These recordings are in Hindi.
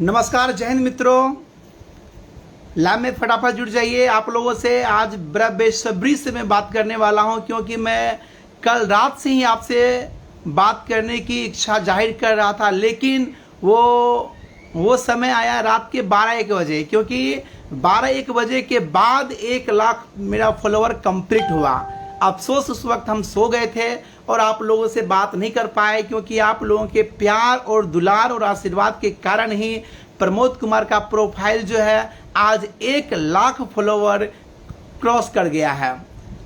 नमस्कार, जय हिंद मित्रों। लाइव में फटाफट जुड़ जाइए। आप लोगों से आज बड़ा बेसब्री से मैं बात करने वाला हूं, क्योंकि मैं कल रात से ही आपसे बात करने की इच्छा जाहिर कर रहा था, लेकिन वो समय आया रात के 12-1 बजे, क्योंकि 12-1 बजे के बाद 1 लाख मेरा फॉलोवर कंप्लीट हुआ। अफसोस उस वक्त हम सो गए थे और आप लोगों से बात नहीं कर पाए, क्योंकि आप लोगों के प्यार और दुलार और आशीर्वाद के कारण ही प्रमोद कुमार का प्रोफाइल जो है आज 1 लाख फॉलोवर क्रॉस कर गया है।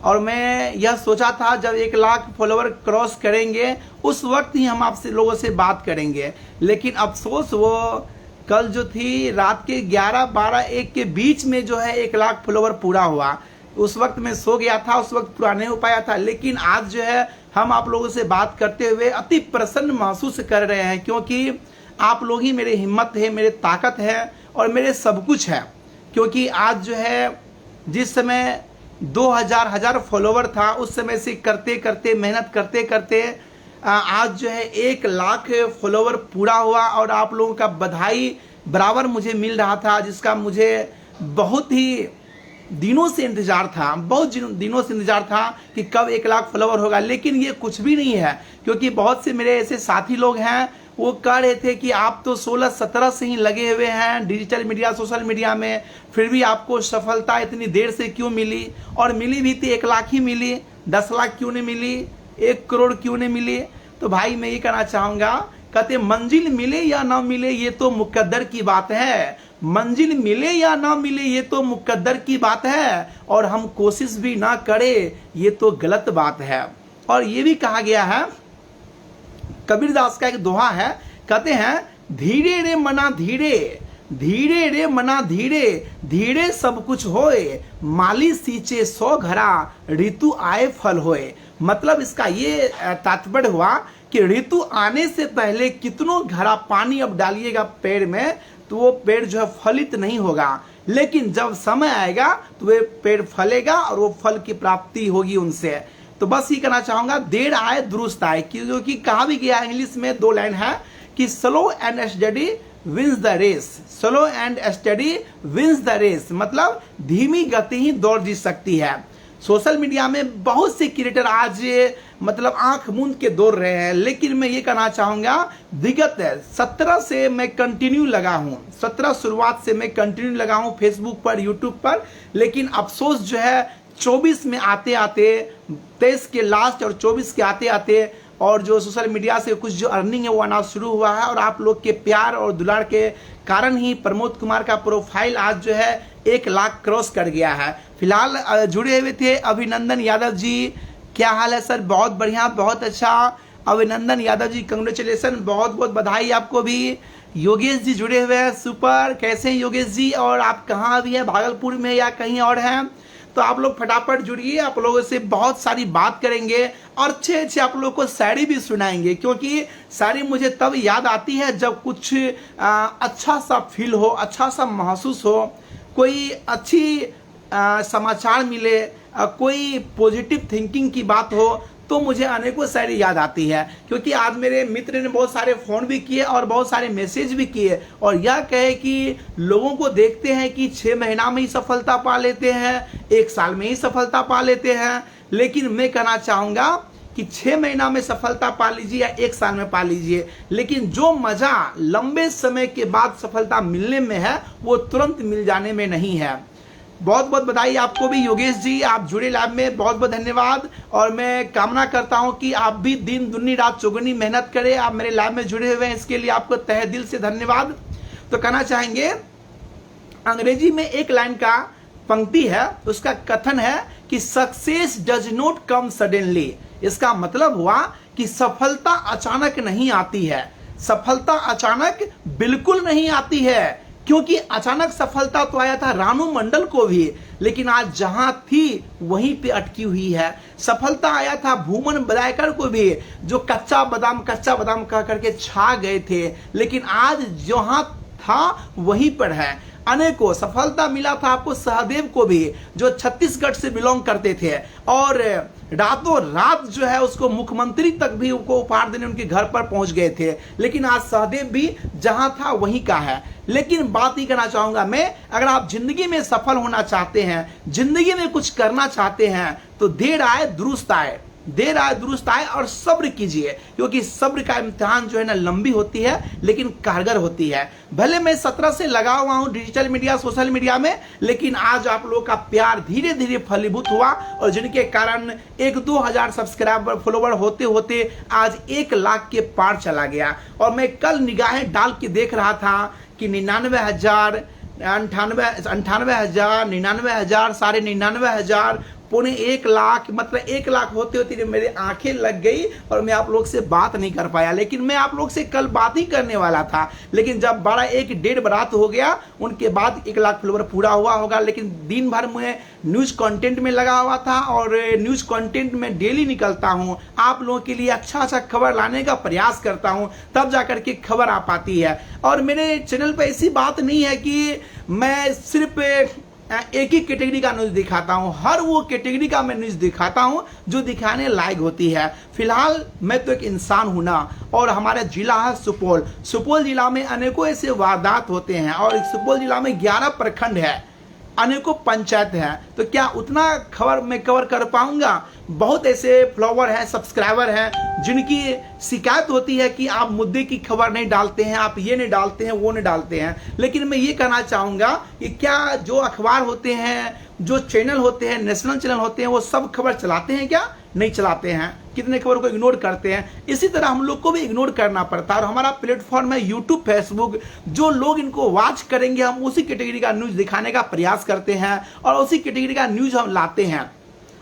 और मैं यह सोचा था जब 1 लाख फॉलोवर क्रॉस करेंगे उस वक्त ही हम आपसे लोगों से बात करेंगे, लेकिन अफसोस वो कल जो थी रात के 11, 12, 1 के बीच में जो है 1 लाख फॉलोवर पूरा हुआ। उस वक्त मैं सो गया था, उस वक्त पूरा नहीं हो पाया था, लेकिन आज जो है हम आप लोगों से बात करते हुए अति प्रसन्न महसूस कर रहे हैं, क्योंकि आप लोग ही मेरी हिम्मत है, मेरे ताकत है और मेरे सब कुछ है। क्योंकि आज जो है जिस समय 2000 फॉलोवर था, उस समय से करते करते मेहनत करते करते आज जो है 1 लाख फॉलोवर पूरा हुआ और आप लोगों का बधाई बराबर मुझे मिल रहा था, जिसका मुझे बहुत ही दिनों से इंतजार था, बहुत दिनों से इंतजार था कि कब 1 लाख फॉलोवर होगा। लेकिन ये कुछ भी नहीं है, क्योंकि बहुत से मेरे ऐसे साथी लोग हैं वो कह रहे थे कि आप तो 16-17 से ही लगे हुए हैं डिजिटल मीडिया, सोशल मीडिया में, फिर भी आपको सफलता इतनी देर से क्यों मिली? और मिली भी थी 1 लाख ही मिली, 10 लाख क्यों नहीं मिली, 1 करोड़ क्यों नहीं मिली? तो भाई मैं ये कहना चाहूँगा, कहते मंजिल मिले या ना मिले ये तो मुकद्दर की बात है। मंजिल मिले या ना मिले ये तो मुकद्दर की बात है, और हम कोशिश भी ना करें ये तो गलत बात है। और ये भी कहा गया है, कबीरदास का एक दोहा है, कहते हैं धीरे रे मना धीरे, धीरे रे मना धीरे, धीरे सब कुछ होए, माली सींचे 100 घड़ा, ऋतु आए फल होए। मतलब इसका ये तात्पर्य हुआ कि ऋतु आने से पहले कितनों घड़ा पानी अब डालिएगा पेड़ में तो वो पेड़ जो है फलित नहीं होगा, लेकिन जब समय आएगा तो वे पेड़ फलेगा और वो फल की प्राप्ति होगी उनसे। तो बस ये कहना चाहूंगा, देर आए दुरुस्त आए, क्योंकि कहा भी गया इंग्लिश में 2 लाइन है कि slow and steady wins the race, slow and steady wins the race, मतलब धीमी गति ही दौड़ जीत सकती है। सोशल मीडिया में बहुत से क्रिएटर आज मतलब आंख मूंद के दौड़ रहे हैं, लेकिन मैं ये कहना चाहूंगा विगत 17 से मैं कंटिन्यू लगा हूं, 17 शुरुआत से मैं कंटिन्यू लगा हूं फेसबुक पर, यूट्यूब पर, लेकिन अफसोस जो है 24 में आते आते, 23 के लास्ट और 24 के आते आते और जो सोशल मीडिया से कुछ जो अर्निंग है वो आना शुरू हुआ है, और आप लोग के प्यार और दुलार के कारण ही प्रमोद कुमार का प्रोफाइल आज जो है 1 लाख क्रॉस कर गया है। फिलहाल जुड़े हुए थे अभिनंदन यादव जी, क्या हाल है सर? बहुत बढ़िया, बहुत अच्छा अभिनंदन यादव जी, कंग्रेचुलेसन, बहुत बहुत बधाई आपको भी। योगेश जी जुड़े हुए हैं, सुपर, कैसे हैं योगेश जी? और आप कहाँ भी हैं, भागलपुर में या कहीं और हैं? तो आप लोग फटाफट जुड़िए, आप लोगों से बहुत सारी बात करेंगे और अच्छे आप लोगों को शायरी भी सुनाएंगे, क्योंकि शायरी मुझे तब याद आती है जब कुछ अच्छा सा फील हो, अच्छा सा महसूस हो, कोई अच्छी समाचार मिले, कोई पॉजिटिव थिंकिंग की बात हो, तो मुझे अनेकों शायरी याद आती है। क्योंकि आज मेरे मित्र ने बहुत सारे फ़ोन भी किए और बहुत सारे मैसेज भी किए और यह कहे कि लोगों को देखते हैं कि 6 महीना में ही सफलता पा लेते हैं, 1 साल में ही सफलता पा लेते हैं, लेकिन मैं कहना चाहूँगा कि 6 महीना में सफलता पा लीजिए या 1 साल में पा लीजिए, लेकिन जो मज़ा लंबे समय के बाद सफलता मिलने में है वो तुरंत मिल जाने में नहीं है। बहुत बहुत बधाई आपको भी योगेश जी, आप जुड़े लाइव में, बहुत बहुत धन्यवाद। और मैं कामना करता हूं कि आप भी दिन दुनी रात चौगुनी मेहनत करें, आप मेरे लाइव में जुड़े हुए हैं, इसके लिए आपको तहे दिल से धन्यवाद। तो कहना चाहेंगे, अंग्रेजी में एक लाइन का पंक्ति है, उसका कथन है कि success does not come suddenly. इसका मतलब हुआ कि सफलता अचानक नहीं आती है, सफलता अचानक बिल्कुल नहीं आती है, क्योंकि अचानक सफलता तो आया था रानू मंडल को भी, लेकिन आज जहां थी वहीं पे अटकी हुई है। सफलता आया था भूमन बदायकर को भी, जो कच्चा बादाम कह करके छा गए थे, लेकिन आज जहां था वहीं पर है। अनेकों सफलता मिला था आपको सहदेव को भी, जो छत्तीसगढ़ से बिलोंग करते थे, और रातों रात जो है उसको मुख्यमंत्री तक भी उनको उपहार देने उनके घर पर पहुंच गए थे। लेकिन आज सहदेव भी जहां था वहीं का है। लेकिन बात ही करना चाहूंगा मैं, अगर आप जिंदगी में सफल होना चाहते हैं, जिंदगी में कुछ करना चाहते हैं, तो देर आए दुरुस्त आए, देर आए दुरुस्त आए, और सब्र कीजिए, क्योंकि सब्र का इम्तिहान जो है ना लंबी होती है लेकिन कारगर होती है। भले मैं 17 से लगा हुआ हूं डिजिटल मीडिया, सोशल मीडिया में, लेकिन आज आप लोगों का प्यार धीरे धीरे फलीभूत हुआ, और जिनके कारण 1-2 हजार सब्सक्राइबर फॉलोवर होते होते आज 1 लाख के पार चला गया। और मैं कल निगाहें डाल के देख रहा था कि 99,000, 98,000, 99,000, 99,500, 1 लाख, मतलब 1 लाख होते होते मेरी आंखें लग गई और मैं आप लोग से बात नहीं कर पाया। लेकिन मैं आप लोग से कल बात ही करने वाला था, लेकिन जब 1:30 बरात हो गया, उनके बाद 1 लाख फॉलोवर पूरा हुआ होगा। लेकिन दिन भर मैं न्यूज कंटेंट में लगा हुआ था, और न्यूज कंटेंट में डेली निकलता हूं, आप लोगों के लिए अच्छा खबर लाने का प्रयास करता हूं, तब जाकर के खबर आ पाती है। और मेरे चैनल पर ऐसी बात नहीं है कि मैं सिर्फ एक ही कैटेगरी का न्यूज दिखाता हूं, हर वो कैटेगरी का मैं न्यूज दिखाता हूं जो दिखाने लायक होती है। फिलहाल मैं तो एक इंसान हूं ना, और हमारा जिला है सुपौल। सुपौल जिला में अनेकों ऐसे वारदात होते हैं, और सुपौल जिला में 11 प्रखंड है, अनेकों पंचायत है, तो क्या उतना खबर मैं कवर कर पाऊंगा? बहुत ऐसे फॉलोवर हैं, सब्सक्राइबर हैं, जिनकी शिकायत होती है कि आप मुद्दे की खबर नहीं डालते हैं, आप ये नहीं डालते हैं, वो नहीं डालते हैं। लेकिन मैं ये कहना चाहूंगा कि क्या जो अखबार होते हैं, जो चैनल होते हैं, नेशनल चैनल होते हैं, वो सब खबर चलाते हैं क्या? नहीं चलाते हैं, कितने खबर को इग्नोर करते हैं। इसी तरह हम लोग को भी इग्नोर करना पड़ता है, और हमारा प्लेटफॉर्म है यूट्यूब, फेसबुक, जो लोग इनको वॉच करेंगे हम उसी कैटेगरी का न्यूज दिखाने का प्रयास करते हैं, और उसी कैटेगरी का न्यूज हम लाते हैं।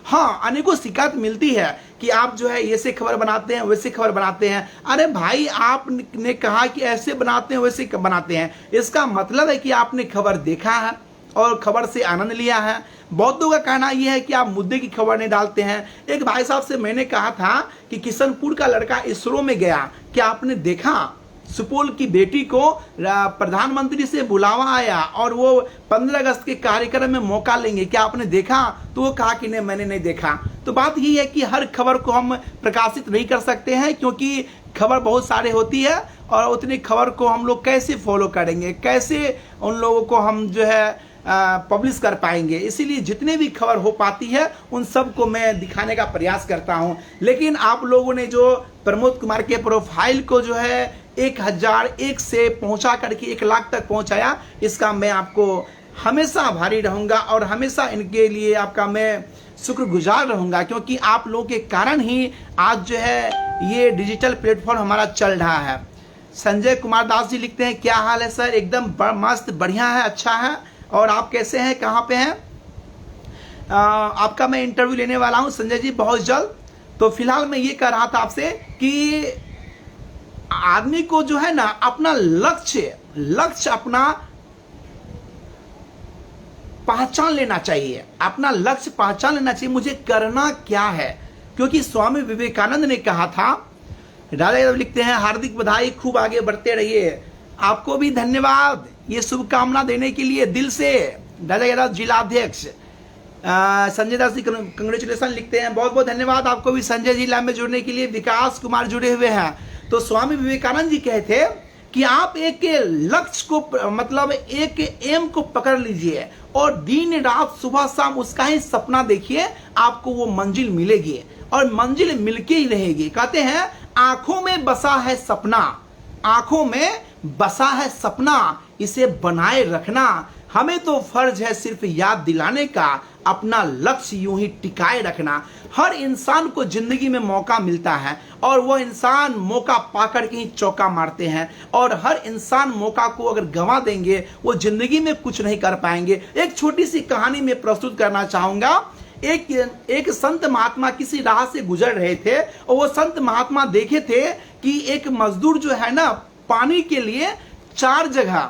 हाँ, अनेकों शिकायत मिलती है कि आप जो है ऐसे खबर बनाते हैं, वैसे खबर बनाते हैं। अरे भाई, आपने कहा कि ऐसे बनाते हैं, वैसे बनाते हैं, इसका मतलब है कि आपने खबर देखा है और खबर से आनंद लिया है। बहुतों का कहना यह है कि आप मुद्दे की खबर नहीं डालते हैं। एक भाई साहब से मैंने कहा था कि किशनपुर का लड़का इसरो में गया, क्या आपने देखा? सुपौल की बेटी को प्रधानमंत्री से बुलावा आया, और वो 15 अगस्त के कार्यक्रम में मौका लेंगे, क्या आपने देखा? तो वो कहा कि नहीं, मैंने नहीं देखा। तो बात यही है कि हर खबर को हम प्रकाशित नहीं कर सकते हैं, क्योंकि खबर बहुत सारे होती है, और उतनी खबर को हम लोग कैसे फॉलो करेंगे, कैसे उन लोगों को हम जो है पब्लिश कर पाएंगे। इसीलिए जितने भी खबर हो पाती है उन सब को मैं दिखाने का प्रयास करता हूं। लेकिन आप लोगों ने जो प्रमोद कुमार के प्रोफाइल को जो है 1001 से पहुंचा करके 1 लाख तक पहुंचाया, इसका मैं आपको हमेशा आभारी रहूंगा, और हमेशा इनके लिए आपका मैं शुक्रगुजार रहूंगा, क्योंकि आप लोगों के कारण ही आज जो है ये डिजिटल प्लेटफॉर्म हमारा चल रहा है। संजय कुमार दास जी लिखते हैं, क्या हाल है सर? एकदम मस्त, बढ़िया है, अच्छा है। और आप कैसे हैं, कहाँ पे हैं? आपका मैं इंटरव्यू लेने वाला हूं संजय जी बहुत जल्द। तो फिलहाल मैं ये कह रहा था आपसे कि आदमी को जो है ना अपना लक्ष्य अपना पहचान लेना चाहिए, अपना लक्ष्य पहचान लेना चाहिए, मुझे करना क्या है। क्योंकि स्वामी विवेकानंद ने कहा था। राजा यादव लिखते हैं, हार्दिक बधाई, खूब आगे बढ़ते रहिए। आपको भी धन्यवाद ये शुभकामना देने के लिए दिल से। राजा यादव जिलाध्यक्ष संजय दास जी कंग्रेचुलेसन लिखते हैं, बहुत बहुत धन्यवाद आपको भी संजय जी लाइन में जुड़ने के लिए। विकास कुमार जुड़े हुए हैं। तो स्वामी विवेकानंद जी कहे थे कि आप एक लक्ष्य को, मतलब एक एम को पकड़ लीजिए, और दिन रात सुबह शाम उसका ही सपना देखिए, आपको वो मंजिल मिलेगी, और मंजिल मिलके ही रहेगी। कहते हैं आंखों में बसा है सपना, आंखों में बसा है सपना, इसे बनाए रखना। हमें तो फर्ज है सिर्फ याद दिलाने का, अपना लक्ष्य यूं ही टिकाए रखना। हर इंसान को जिंदगी में मौका मिलता है, और वह इंसान मौका पाकर के ही चौका मारते हैं, और हर इंसान मौका को अगर गंवा देंगे वो जिंदगी में कुछ नहीं कर पाएंगे। एक छोटी सी कहानी में प्रस्तुत करना चाहूंगा। एक संत महात्मा किसी राह से गुजर रहे थे, और वो संत महात्मा देखे थे कि एक मजदूर जो है ना पानी के लिए 4 जगह।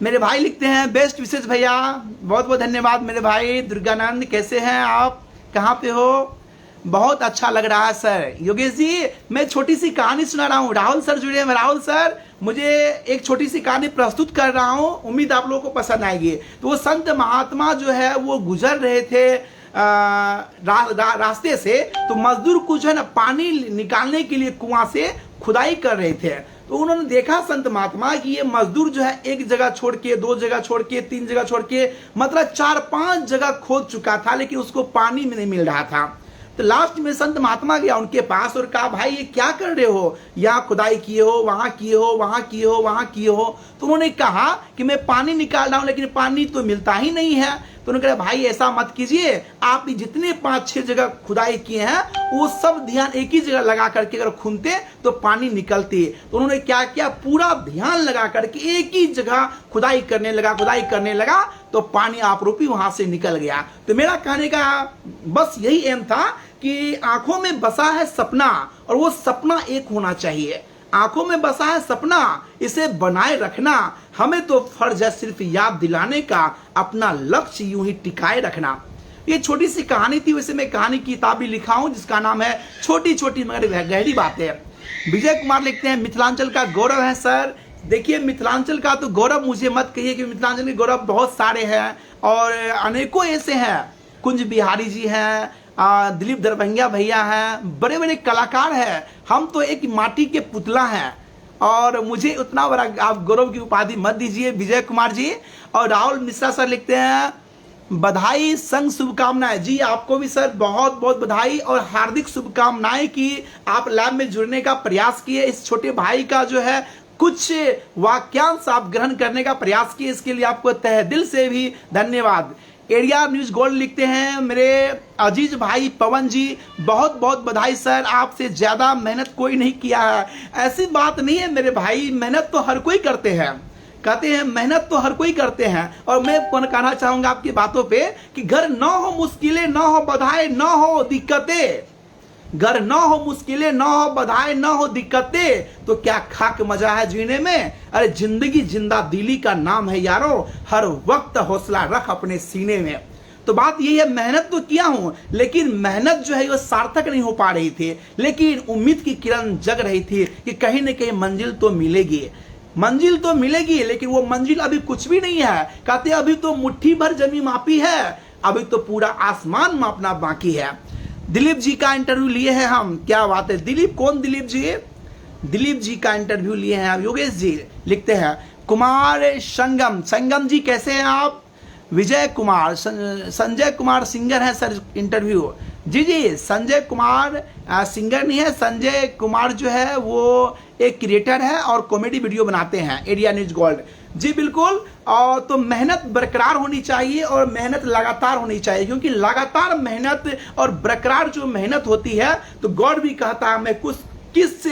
मेरे भाई लिखते हैं, बेस्ट विशेष भैया, बहुत बहुत धन्यवाद मेरे भाई। दुर्गानंद कैसे हैं आप, कहाँ पे हो? बहुत अच्छा लग रहा है सर। योगेश जी, मैं छोटी सी कहानी सुना रहा हूँ। राहुल सर जुड़े हैं। राहुल सर, मुझे एक छोटी सी कहानी प्रस्तुत कर रहा हूँ, उम्मीद आप लोगों को पसंद आएगी। तो वो संत महात्मा जो है वो गुजर रहे थे रास्ते से, तो मजदूर कुछ है ना पानी निकालने के लिए कुआं से खुदाई कर रहे थे। तो उन्होंने देखा संत महात्मा कि ये मजदूर जो है एक जगह छोड़ के, 2 जगह छोड़ के, 3 जगह छोड़ के, मतलब 4-5 जगह खोद चुका था, लेकिन उसको पानी में नहीं मिल रहा था। तो लास्ट में संत महात्मा गया उनके पास और कहा, भाई ये क्या कर रहे हो, यहाँ खुदाई किए हो, वहां किए हो, वहां किए हो, वहां किए हो। तो उन्होंने कहा कि मैं पानी निकाल रहा हूं लेकिन पानी तो मिलता ही नहीं है। तो उन्होंने कहा, भाई ऐसा मत कीजिए, आप जितने 5-6 जगह खुदाई किए हैं वो सब ध्यान एक ही जगह लगा करके अगर खूनते तो पानी निकलती। तो उन्होंने क्या किया, पूरा ध्यान लगा करके एक ही जगह खुदाई करने लगा, तो पानी आपरूपी वहां से निकल गया। तो मेरा कहने का बस यही एम था कि आंखों में बसा है सपना और वो सपना एक होना चाहिए। आंखों में बसा है सपना, इसे बनाए रखना, हमें तो फर्ज है सिर्फ याद दिलाने का, अपना लक्ष्य यूं ही टिकाए रखना। ये छोटी सी कहानी थी। वैसे मैं कहानी की किताब भी लिखा हूं जिसका नाम है छोटी छोटी मगर गहरी बातें। विजय कुमार लिखते हैं, मिथिलांचल का गौरव है सर। देखिए, मिथिलांचल का तो गौरव मुझे मत कहिए कि मिथिलांचल के गौरव बहुत सारे हैं और अनेकों ऐसे हैं। कुंज बिहारी जी हैं, दिलीप दरभंगिया भैया हैं, बड़े बड़े कलाकार हैं। हम तो एक माटी के पुतला हैं और मुझे उतना बड़ा आप गौरव की उपाधि मत दीजिए विजय कुमार जी। और राहुल मिश्रा सर लिखते हैं, बधाई संग शुभकामनाएं। जी आपको भी सर बहुत बहुत बधाई और हार्दिक शुभकामनाएं कि आप लैब में जुड़ने का प्रयास किए। इस छोटे भाई का जो है कुछ वाक्यांश आप ग्रहण करने का प्रयास किए, इसके लिए आपको तहे दिल से भी धन्यवाद। एरिया न्यूज गोल्ड लिखते हैं, मेरे अजीज भाई पवन जी बहुत बहुत बधाई सर, आपसे ज्यादा मेहनत कोई नहीं किया है। ऐसी बात नहीं है मेरे भाई, मेहनत तो हर कोई करते हैं, कहते हैं मेहनत तो हर कोई करते हैं। और मैं कहना चाहूंगा आपकी बातों पे कि घर न हो मुश्किलें, न हो बधाई, न हो दिक्कतें, घर न हो मुश्किलें, न हो बधाई, न हो दिक्कतें, तो क्या खाक मजा है जीने में। अरे जिंदगी जिंदा दिली का नाम है यारो, हर वक्त हौसला रख अपने सीने में। तो बात यही है, मेहनत तो किया हूं लेकिन मेहनत जो है वो सार्थक नहीं हो पा रही थी, लेकिन उम्मीद की किरण जग रही थी कि कहीं न कहीं मंजिल तो मिलेगी, मंजिल तो मिलेगी। लेकिन वो मंजिल अभी कुछ भी नहीं है। कहते अभी तो मुट्ठी भर जमीन मापी है, अभी तो पूरा आसमान मापना बाकी है। दिलीप जी का इंटरव्यू लिए हैं हम, क्या बात है। दिलीप कौन दिलीप जी? दिलीप जी का इंटरव्यू लिए हैं आप। योगेश जी लिखते हैं, कुमार संगम जी कैसे हैं आप? विजय कुमार, संजय कुमार सिंगर है सर इंटरव्यू। जी संजय कुमार सिंगर नहीं है, संजय कुमार जो है वो एक क्रिएटर है और कॉमेडी वीडियो बनाते हैं। एरिया न्यूज गोल्ड जी बिल्कुल। और तो मेहनत बरकरार होनी चाहिए और मेहनत लगातार होनी चाहिए, क्योंकि लगातार मेहनत और बरकरार जो मेहनत होती है तो गॉड भी कहता है मैं कुछ किस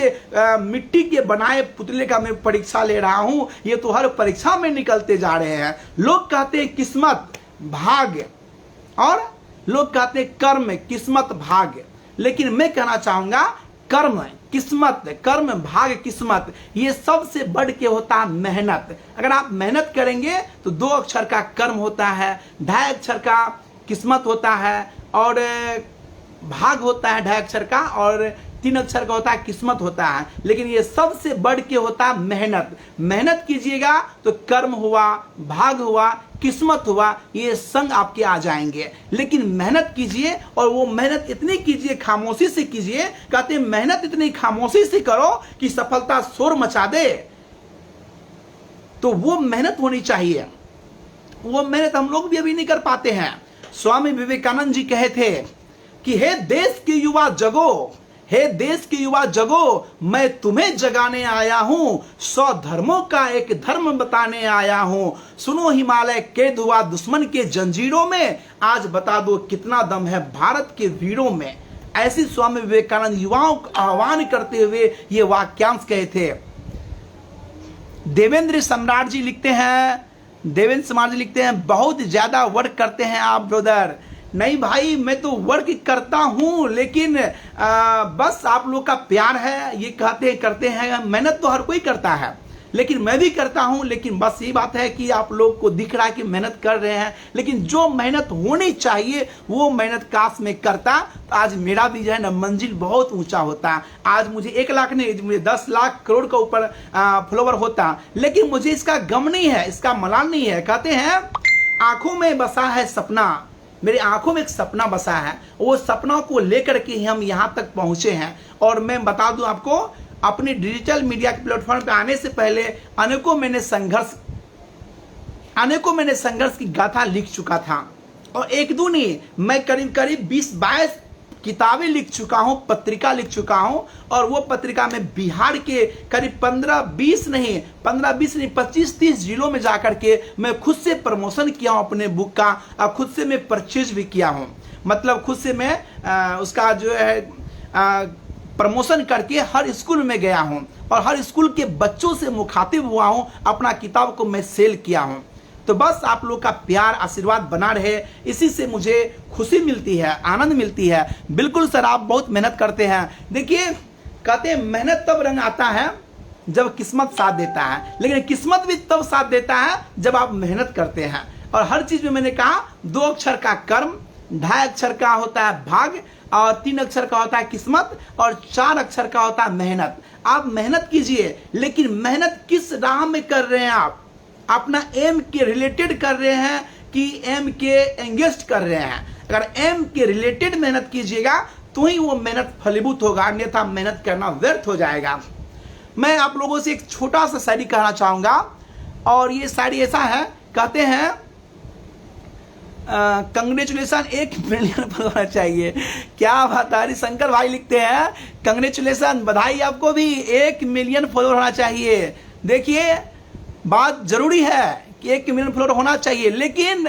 मिट्टी के बनाए पुतले का मैं परीक्षा ले रहा हूं, ये तो हर परीक्षा में निकलते जा रहे हैं। लोग कहते हैं किस्मत भाग्य और लोग कहते हैं कर्म किस्मत भाग्य, लेकिन मैं कहना चाहूंगा कर्म किस्मत, कर्म भाग्य किस्मत, ये सबसे बढ़ के होता है मेहनत। अगर आप मेहनत करेंगे तो 2 अक्षर का कर्म होता है, 2.5 अक्षर का किस्मत होता है और भाग होता है 2.5 अक्षर का, और 3 अक्षर का होता है किस्मत होता है। लेकिन ये सबसे बढ़ के होता है मेहनत। मेहनत कीजिएगा तो कर्म हुआ, भाग हुआ, किस्मत हुआ, ये संग आपके आ जाएंगे। लेकिन मेहनत कीजिए और वो मेहनत इतनी कीजिए, खामोशी से कीजिए। कहते हैं मेहनत इतनी खामोशी से करो कि सफलता शोर मचा दे। तो वो मेहनत होनी चाहिए, वो मेहनत हम लोग भी अभी नहीं कर पाते हैं। स्वामी विवेकानंद जी कहे थे कि हे देश के युवा जगो, हे देश के युवा जगो, मैं तुम्हें जगाने आया हूं, 100 धर्मों का एक धर्म बताने आया हूं। सुनो हिमालय कैद हुआ दुश्मन के जंजीरों में, आज बता दो कितना दम है भारत के वीरों में। ऐसी स्वामी विवेकानंद युवाओं को आह्वान करते हुए ये वाक्यांश कहे थे। देवेंद्र सम्राट जी लिखते हैं, देवेंद्र सम्राट जी लिखते हैं, बहुत ज्यादा वर्क करते हैं आप ब्रदर। नहीं भाई, मैं तो वर्क करता हूं, लेकिन बस आप लोग का प्यार है, ये कहते करते हैं। मेहनत तो हर कोई करता है, लेकिन मैं भी करता हूं। लेकिन बस यही बात है कि आप लोग को दिख रहा है कि मेहनत कर रहे हैं, लेकिन जो मेहनत होनी चाहिए वो मेहनत काश में करता तो आज मेरा भी जो है ना मंजिल बहुत ऊंचा होता। आज मुझे 1 लाख नहीं, मुझे 10 लाख करोड़ का ऊपर फॉलोवर होता, लेकिन मुझे इसका गम नहीं है, इसका मलाल नहीं है। कहते हैं आंखों में बसा है सपना, मेरी आंखों में एक सपना बसा है, वो सपना को लेकर के हम यहाँ तक पहुंचे हैं। और मैं बता दूं आपको, अपने डिजिटल मीडिया के प्लेटफॉर्म पे आने से पहले अनेकों मैंने संघर्ष की गाथा लिख चुका था। और एक दो नहीं, मैं करीब 20-22 किताबें लिख चुका हूं, पत्रिका लिख चुका हूं। और वो पत्रिका में बिहार के करीब 15-20 नहीं 25-30 जिलों में जाकर के मैं खुद से प्रमोशन किया हूं अपने बुक का, और खुद से मैं परचेज भी किया हूं। मतलब खुद से मैं उसका जो है प्रमोशन करके हर स्कूल में गया हूं और हर स्कूल के बच्चों से मुखातिब हुआ हूं, अपना किताब को मैं सेल किया हूं। तो बस आप लोग का प्यार आशीर्वाद बना रहे, इसी से मुझे खुशी मिलती है, आनंद मिलती है। बिल्कुल सर, आप बहुत मेहनत करते हैं। देखिए कहते हैं मेहनत तब रंग आता है जब किस्मत साथ देता है, लेकिन किस्मत भी तब साथ देता है जब आप मेहनत करते हैं। और हर चीज में मैंने कहा 2 अक्षर का कर्म, 2.5 अक्षर का होता है भाग्य, और 3 अक्षर का होता है किस्मत, और 4 अक्षर का होता है मेहनत। आप मेहनत कीजिए, लेकिन मेहनत किस राह में कर रहे हैं आप? अपना एम के रिलेटेड कर रहे हैं कि एम के एंगेस्ट कर रहे हैं? अगर एम के रिलेटेड मेहनत कीजिएगा तो ही वो मेहनत फलीभूत होगा, अन्यथा मेहनत करना व्यर्थ हो जाएगा। मैं आप लोगों से एक छोटा सा शायरी कहना चाहूंगा, और ये शायरी ऐसा है, कहते हैं कंग्रेचुलेसन 1 मिलियन होना चाहिए। क्या बात है, हरिशंकर भाई लिखते हैं कंग्रेचुलेसन, बधाई आपको भी, 1 मिलियन फॉलोअर होना चाहिए। देखिए बात जरूरी है कि 1 मिलियन फॉलोअर होना चाहिए, लेकिन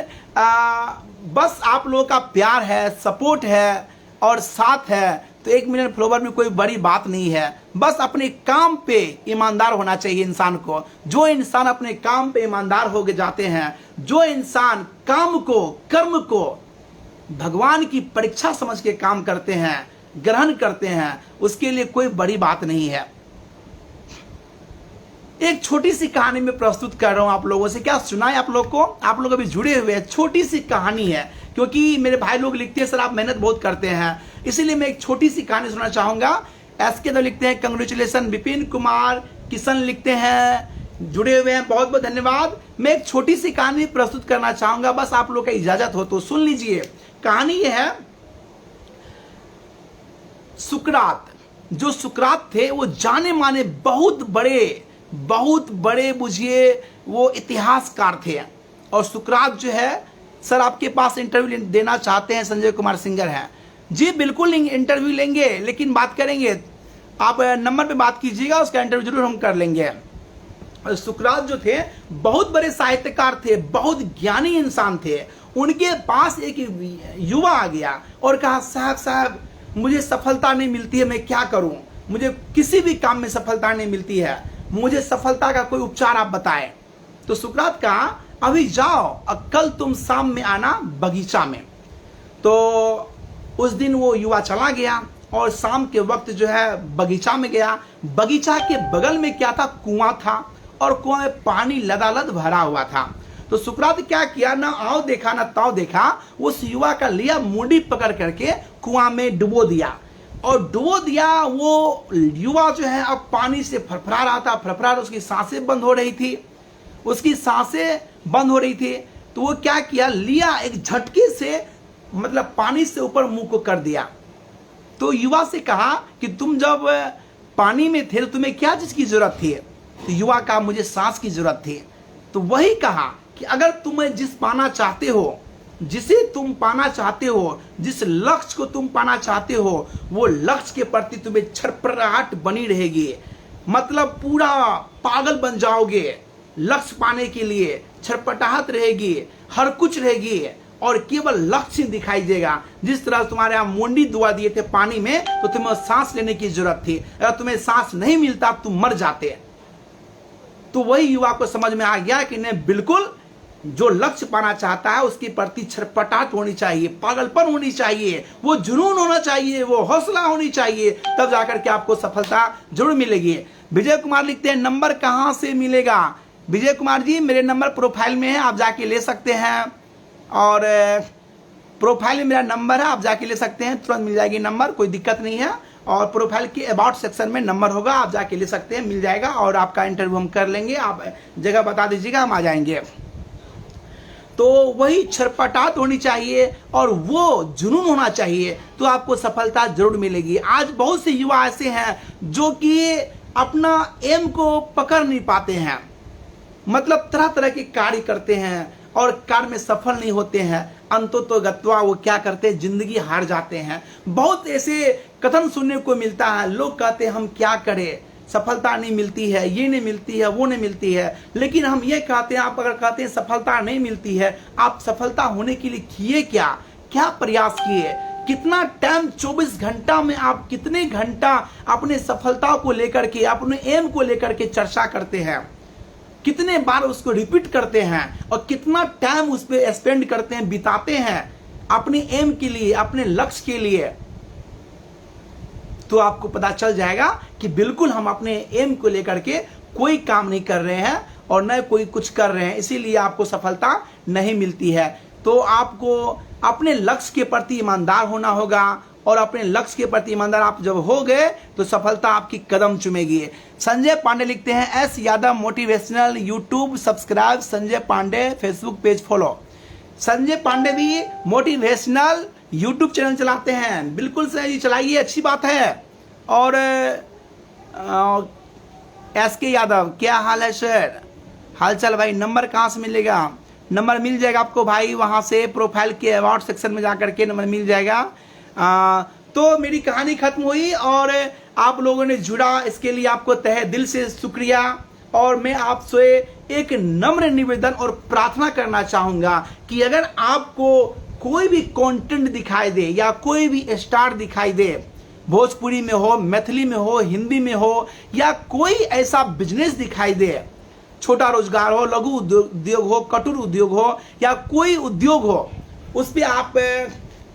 बस आप लोगों का प्यार है, सपोर्ट है और साथ है, तो 1 मिलियन फॉलोअर में कोई बड़ी बात नहीं है। बस अपने काम पे ईमानदार होना चाहिए इंसान को। जो इंसान अपने काम पे ईमानदार हो जाते हैं, जो इंसान काम को, कर्म को भगवान की परीक्षा समझ के काम करते हैं, ग्रहण करते हैं, उसके लिए कोई बड़ी बात नहीं है। एक छोटी सी कहानी में प्रस्तुत कर रहा हूं आप लोगों से, क्या सुनाए आप लोग को? आप लोग अभी जुड़े हुए हैं, छोटी सी कहानी है, क्योंकि मेरे भाई लोग लिखते हैं सर आप मेहनत बहुत करते हैं, इसीलिए मैं एक छोटी सी कहानी सुनाना चाहूंगा। एसके तो लिखते हैं कंग्रेचुलेसन, विपिन कुमार किशन लिखते हैं जुड़े हुए हैं, बहुत बहुत धन्यवाद। मैं एक छोटी सी कहानी प्रस्तुत करना चाहूंगा, बस आप लोग का इजाजत हो तो सुन लीजिए। कहानी यह है, सुकरात, जो सुकरात थे वो जाने माने बहुत बड़े बुझिए वो इतिहासकार थे। और सुकरात जो है, सर आपके पास इंटरव्यू देना चाहते हैं, संजय कुमार सिंगर हैं जी, बिल्कुल इंटरव्यू लेंगे, लेकिन बात करेंगे, आप नंबर पे बात कीजिएगा, उसका इंटरव्यू जरूर हम कर लेंगे। और सुकरात जो थे बहुत बड़े साहित्यकार थे, बहुत ज्ञानी इंसान थे। उनके पास एक युवा आ गया और कहा साहब मुझे सफलता नहीं मिलती है, मैं क्या करूं? मुझे किसी भी काम में सफलता नहीं मिलती है, मुझे सफलता का कोई उपचार आप बताएं। तो सुकरात कहा अभी जाओ और कल तुम शाम में आना बगीचा में। तो उस दिन वो युवा चला गया और शाम के वक्त जो है बगीचा में गया। बगीचा के बगल में क्या था? कुआं था, और कुआं में पानी लदालद भरा हुआ था। तो सुकरात क्या किया, ना आओ देखा ना ताओ देखा, उस युवा का लिया मुंडी पकड़ करके कुआं में डुबो दिया। और डुबो दिया, वो युवा जो है अब पानी से फरफरा रहा था, उसकी सांसें बंद हो रही थी, तो वो क्या किया, लिया एक झटके से, मतलब पानी से ऊपर मुंह को कर दिया। तो युवा से कहा कि तुम जब पानी में थे तो तुम्हें क्या चीज की जरूरत थी? तो युवा कहा मुझे सांस की जरूरत थी। तो वही कहा कि अगर तुम्हें जिसे तुम पाना चाहते हो, जिस लक्ष्य को तुम पाना चाहते हो, वो लक्ष्य के प्रति तुम्हें छरपराहट बनी रहेगी, मतलब पूरा पागल बन जाओगे। लक्ष्य पाने के लिए छरपटाहट रहेगी, हर कुछ रहेगी, और केवल लक्ष्य दिखाई देगा। जिस तरह तुम्हारे यहाँ मुंडी दुआ दिए थे पानी में, तो तुम्हें सांस लेने की जरूरत थी, अगर तुम्हें सांस नहीं मिलता तुम मर जाते। तो वही युवा को समझ में आ गया कि नहीं, बिल्कुल जो लक्ष्य पाना चाहता है उसके प्रति छटपटाहट होनी चाहिए, पागलपन होनी चाहिए, वो जुनून होना चाहिए, वो हौसला होनी चाहिए, तब जाकर के आपको सफलता जरूर मिलेगी। विजय कुमार लिखते हैं नंबर कहां से मिलेगा? विजय कुमार जी मेरे नंबर प्रोफाइल में है, आप जाके ले सकते हैं, और प्रोफाइल में मेरा नंबर है, आप जाके ले सकते हैं, तुरंत मिल जाएगी नंबर, कोई दिक्कत नहीं है। और प्रोफाइल के अबाउट सेक्शन में नंबर होगा, आप जाके ले सकते हैं, मिल जाएगा, और आपका इंटरव्यू हम कर लेंगे, आप जगह बता दीजिएगा, हम आ जाएंगे। तो वही छटपटाहट होनी चाहिए और वो जुनून होना चाहिए, तो आपको सफलता जरूर मिलेगी। आज बहुत से युवा ऐसे हैं जो कि अपना एम को पकड़ नहीं पाते हैं, मतलब तरह तरह के कार्य करते हैं और कार्य में सफल नहीं होते हैं, अंततोगत्वा वो क्या करते हैं, जिंदगी हार जाते हैं। बहुत ऐसे कथन सुनने को मिलता है, लोग कहते हैं हम क्या करें, सफलता नहीं मिलती है, ये नहीं मिलती है, वो नहीं मिलती है। लेकिन हम ये कहते हैं, आप अगर कहते हैं सफलता नहीं मिलती है, आप सफलता होने के लिए किए क्या, क्या प्रयास किए, कितना टाइम 24 घंटा में आप कितने घंटा अपने सफलता को लेकर के, अपने एम को लेकर के चर्चा करते हैं, कितने बार उसको रिपीट करते हैं, और कितना टाइम उस पर स्पेंड करते हैं, बिताते हैं अपने एम के लिए, अपने लक्ष्य के लिए। तो आपको पता चल जाएगा कि बिल्कुल हम अपने एम को लेकर के कोई काम नहीं कर रहे हैं और न कोई कुछ कर रहे हैं, इसीलिए आपको सफलता नहीं मिलती है। तो आपको अपने लक्ष्य के प्रति ईमानदार होना होगा, और अपने लक्ष्य के प्रति ईमानदार आप जब हो गए तो सफलता आपकी कदम चूमेगी। संजय पांडे लिखते हैं S Yadav motivational, YouTube subscribe, Sanjay Pandey Facebook page follow. Sanjay Pandey भी मोटिवेशनल यूट्यूब चैनल चलाते हैं, बिल्कुल सही, चलाइए, अच्छी बात है। और एस के यादव क्या हाल है सर? हालचाल भाई, नंबर कहाँ से मिलेगा? नंबर मिल जाएगा आपको भाई, वहाँ से प्रोफाइल के अबाउट सेक्शन में जाकर के नंबर मिल जाएगा। तो मेरी कहानी खत्म हुई और आप लोगों ने जुड़ा, इसके लिए आपको तहे दिल से शुक्रिया। और मैं आपसे एक नम्र निवेदन और प्रार्थना करना चाहूँगा कि अगर आपको कोई भी कंटेंट दिखाई दे या कोई भी स्टार दिखाई दे, भोजपुरी में हो, मैथिली में हो, हिंदी में हो, या कोई ऐसा बिजनेस दिखाई दे, छोटा रोजगार हो, लघु उद्योग हो, कटुर उद्योग हो, या कोई उद्योग हो, उस पर आप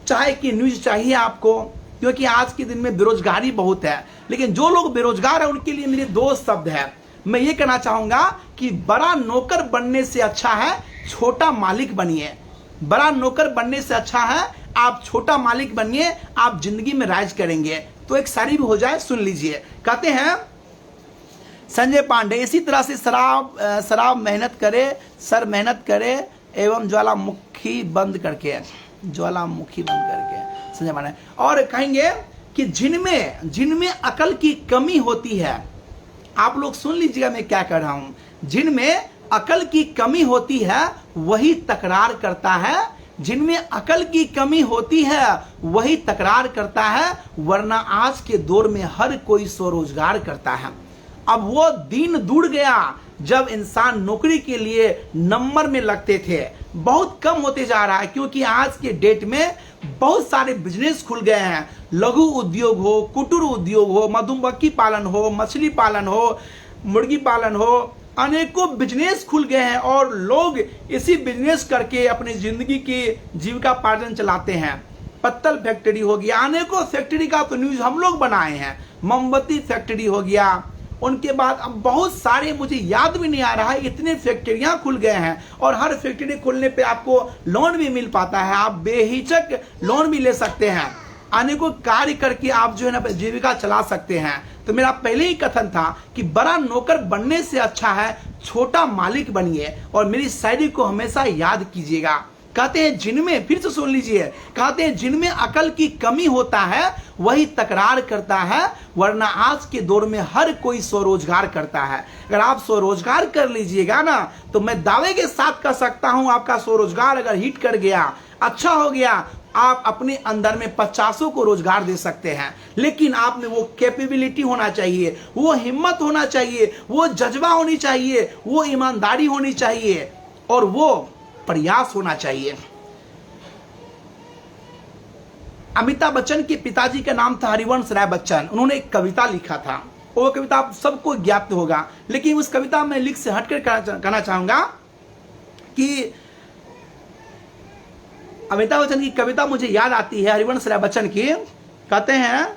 चाहे कि न्यूज चाहिए आपको, क्योंकि आज के दिन में बेरोजगारी बहुत है। लेकिन जो लोग बेरोजगार है उनके लिए मेरे दो शब्द है, मैं ये कहना चाहूंगा कि बड़ा नौकर बनने से अच्छा है छोटा मालिक बनिए। बड़ा नौकर बनने से अच्छा है आप छोटा मालिक बनिए, आप जिंदगी में राज करेंगे। तो एक शायरी भी हो जाए, सुन लीजिए। कहते हैं संजय पांडे, इसी तरह से शराब मेहनत करे, सर मेहनत करे एवं ज्वालामुखी बंद करके, ज्वालामुखी बंद करके, संजय पांडे। और कहेंगे कि जिनमें अकल की कमी होती है, आप लोग सुन लीजिएगा मैं क्या कह रहा हूं, जिनमें अकल की कमी होती है वही तकरार करता है, जिनमें अकल की कमी होती है वही तकरार करता है, वरना आज के दौर में हर कोई स्वरोजगार करता है। अब वो दिन दूर गया जब इंसान नौकरी के लिए नंबर में लगते थे, बहुत कम होते जा रहा है, क्योंकि आज के डेट में बहुत सारे बिजनेस खुल गए हैं, लघु उद्योग हो, कुटीर उद्योग हो, मधुमक्खी पालन हो, मछली पालन हो, मुर्गी पालन हो, अनेकों बिजनेस खुल गए हैं और लोग इसी बिजनेस करके अपनी जिंदगी की जीविकापार्जन चलाते हैं। पत्तल फैक्ट्री हो गया, अनेकों फैक्ट्री का तो न्यूज हम लोग बनाए हैं, मोमबत्ती फैक्ट्री हो गया, उनके बाद अब बहुत सारे, मुझे याद भी नहीं आ रहा है, इतने फैक्ट्रियां खुल गए हैं। और हर फैक्ट्री खुलने पे आपको लोन भी मिल पाता है, आप बेहिचक लोन भी ले सकते हैं, अनेकों कार्य करके आप जो है ना जीविका चला सकते हैं। तो मेरा पहले ही कथन था कि बड़ा नौकर बनने से अच्छा है छोटा मालिक बनिए, और मेरी शायरी को हमेशा याद कीजिएगा। कहते हैं जिनमें, फिर से सुन लीजिए, कहते हैं जिनमें अकल की कमी होता है वही तकरार करता है, वरना आज के दौर में हर कोई स्वरोजगार करता है। अगर आप स्वरोजगार कर लीजिएगा ना, तो मैं दावे के साथ कह सकता हूं आपका स्वरोजगार अगर हिट कर गया, अच्छा हो गया, आप अपने अंदर में 50 को रोजगार दे सकते हैं। लेकिन आप में वो कैपेबिलिटी होना चाहिए, वो हिम्मत होना चाहिए, वो जज्बा होनी चाहिए, वो ईमानदारी होनी चाहिए, और वो प्रयास होना चाहिए। अमिताभ बच्चन के पिताजी का नाम था हरिवंश राय बच्चन। उन्होंने एक कविता लिखा था, वो कविता आप सबको ज्ञात होगा, लेकिन उस कविता में लिख से हटकर कहना चाहूंगा कि अमिताभ बच्चन की कविता मुझे याद आती है, हरिवंश राय बच्चन की। कहते हैं,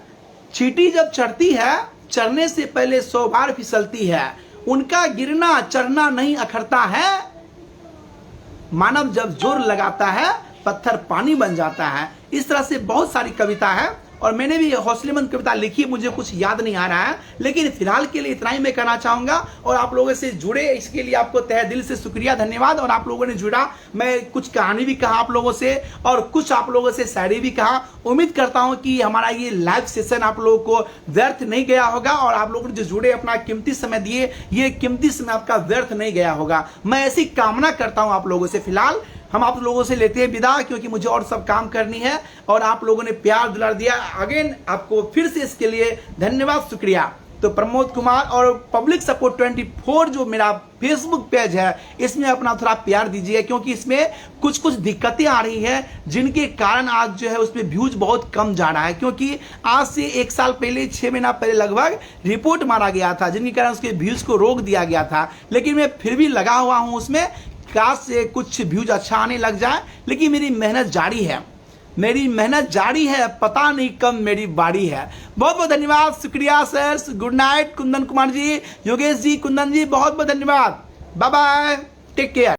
चींटी जब चढ़ती है चढ़ने से पहले 100 बार फिसलती है, उनका गिरना चढ़ना नहीं अखरता है, मानव जब जोर लगाता है पत्थर पानी बन जाता है। इस तरह से बहुत सारी कविता है और मैंने भी हौसलेमंद कविता लिखी, मुझे कुछ याद नहीं आ रहा है, लेकिन फिलहाल के लिए इतना ही मैं कहना चाहूंगा। और आप लोगों से जुड़े इसके लिए आपको तहे दिल से शुक्रिया, धन्यवाद। और आप लोगों ने जुड़ा, मैं कुछ कहानी भी कहा आप लोगों से और कुछ आप लोगों से शायरी भी कहा। उम्मीद करता हूं कि हमारा ये लाइव सेशन आप लोगों को व्यर्थ नहीं गया होगा और आप लोगों ने जो जुड़े अपना कीमती समय दिए, ये कीमती समय आपका व्यर्थ नहीं गया होगा, मैं ऐसी कामना करता हूं आप लोगों से। फिलहाल हम आप लोगों से लेते हैं विदा, क्योंकि मुझे और सब काम करनी है और आप लोगों ने प्यार दुलार दिया। अगेन आपको फिर से इसके लिए धन्यवाद, शुक्रिया। तो प्रमोद कुमार और पब्लिक सपोर्ट 24 जो मेरा फेसबुक पेज है, इसमें अपना थोड़ा प्यार दीजिए, क्योंकि इसमें कुछ कुछ दिक्कतें आ रही हैं जिनके कारण आज जो है उसमें व्यूज बहुत कम जा रहा है। क्योंकि आज से 1 साल पहले, 6 महीना पहले लगभग रिपोर्ट मारा गया था, जिनके कारण उसके व्यूज को रोक दिया गया था। लेकिन मैं फिर भी लगा हुआ हूं उसमें, काश से कुछ व्यूज अच्छा आने लग जाए। लेकिन मेरी मेहनत जारी है, मेरी मेहनत जारी है, पता नहीं कब मेरी बारी है। बहुत बहुत धन्यवाद, शुक्रिया sir, good night. Kundan Kumar ji, Yogesh ji, Kundan ji, बहुत बहुत धन्यवाद। Bye bye, take care.